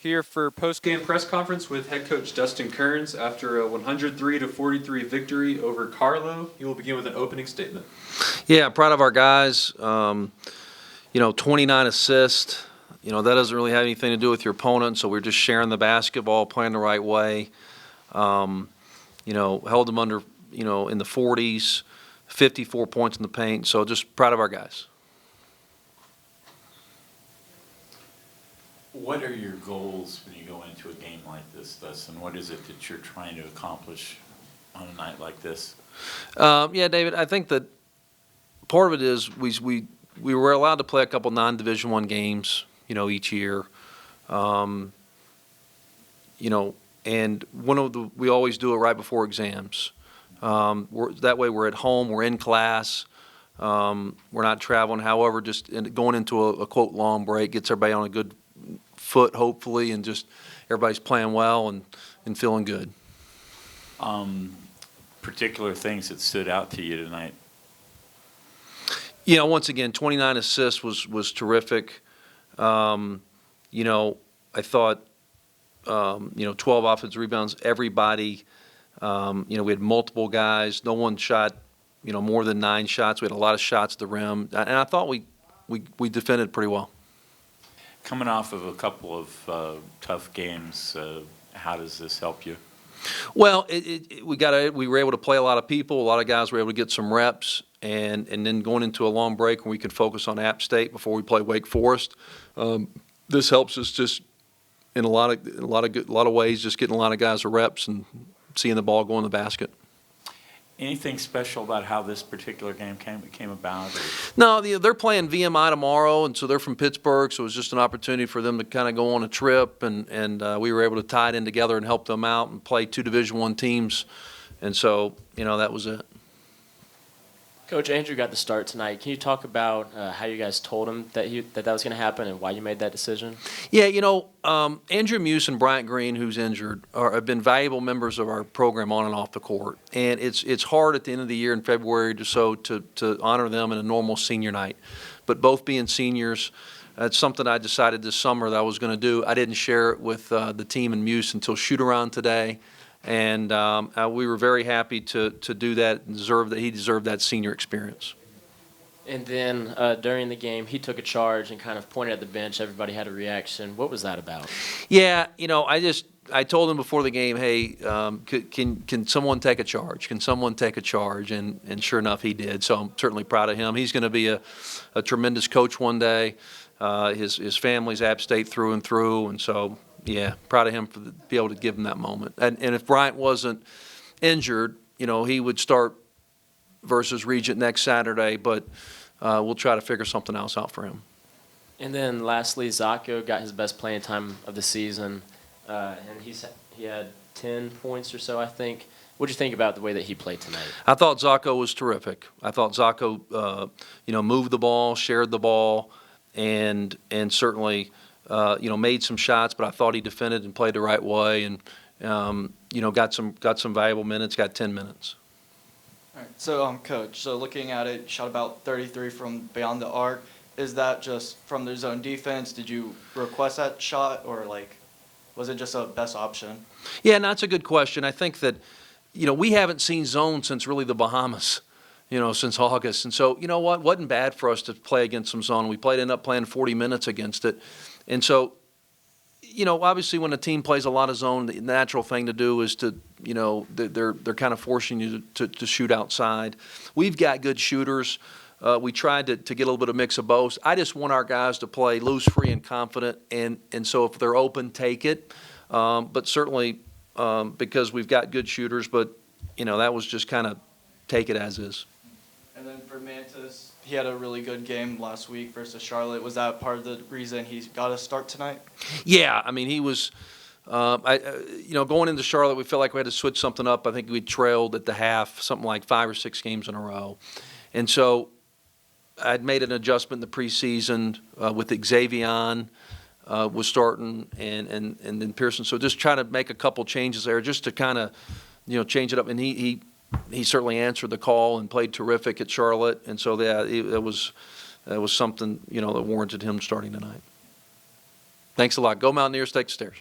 Here for post-game press conference with head coach Dustin Kerns after a 103-43 victory over Carlow. He will begin with an opening statement. Yeah, proud of our guys. 29 assists. That doesn't really have anything to do with your opponent, so we're just sharing the basketball, playing the right way. Held them under, in the 40s, 54 points in the paint. So just proud of our guys. What are your goals when you go into a game like this, Dustin? What is it that you're trying to accomplish on a night like this? Yeah, David, I think that part of it is we were allowed to play a couple non-Division I games, each year. And we always do it right before exams. That way we're at home, we're in class, we're not traveling. However, just going into a quote long break gets everybody on a good foot, hopefully, and just everybody's playing well and feeling good. Particular things that stood out to you tonight? Once again, 29 assists was terrific. I thought, 12 offensive rebounds. Everybody, we had multiple guys. No one shot, more than 9 shots. We had a lot of shots at the rim, and I thought we defended pretty well. Coming off of a couple of tough games, how does this help you? Well, we were able to play a lot of people. A lot of guys were able to get some reps, and then going into a long break when we could focus on App State before we play Wake Forest. This helps us just in a lot of ways, just getting a lot of guys the reps and seeing the ball go in the basket. Anything special about how this particular game came about? No, they're playing VMI tomorrow, and so they're from Pittsburgh, so it was just an opportunity for them to kind of go on a trip, and we were able to tie it in together and help them out and play 2 Division I teams, and so, that was it. Coach, Andrew got the start tonight. Can you talk about how you guys told him that was going to happen and why you made that decision? Yeah, Andrew Muse and Bryant Green, who's injured, have been valuable members of our program on and off the court. And it's hard at the end of the year in February to honor them in a normal senior night. But both being seniors, it's something I decided this summer that I was going to do. I didn't share it with the team and Muse until shoot-around today. And we were very happy to do that and he deserved that senior experience. And then during the game, he took a charge and kind of pointed at the bench. Everybody had a reaction. What was that about? Yeah, I told him before the game, hey, can someone take a charge? Can someone take a charge? And sure enough, he did. So I'm certainly proud of him. He's going to be a tremendous coach one day. His family's App State through and through, and so. Yeah, proud of him for be able to give him that moment. And if Bryant wasn't injured, he would start versus Regent next Saturday, but we'll try to figure something else out for him. And then lastly, Zacco got his best playing time of the season, and he had 10 points or so, I think. What did you think about the way that he played tonight? I thought Zacco was terrific. I thought Zacco, moved the ball, shared the ball, and certainly – made some shots, but I thought he defended and played the right way, and got some valuable minutes. Got 10 minutes. All right. So, Coach, so looking at it, shot about 33 from beyond the arc. Is that just from their zone defense? Did you request that shot, or was it just a best option? Yeah, no, that's a good question. I think that we haven't seen zone since really the Bahamas. Since August, and so wasn't bad for us to play against some zone. We ended up playing 40 minutes against it. And so, obviously when a team plays a lot of zone, the natural thing to do is to, they're kind of forcing you to shoot outside. We've got good shooters. We tried to get a little bit of mix of both. I just want our guys to play loose, free, and confident. And so if they're open, take it. But certainly because we've got good shooters, but, that was just kind of take it as is. And then for Mantis, he had a really good game last week versus Charlotte. Was that part of the reason he got a start tonight? Yeah, I mean, he was, going into Charlotte, we felt like we had to switch something up. I think we trailed at the half, something like 5 or 6 games in a row. And so I'd made an adjustment in the preseason with Xavier was starting and then Pearson. So just trying to make a couple changes there just to kind of, change it up. And he certainly answered the call and played terrific at Charlotte, and so that was something that warranted him starting tonight. Thanks a lot. Go Mountaineers, take the stairs.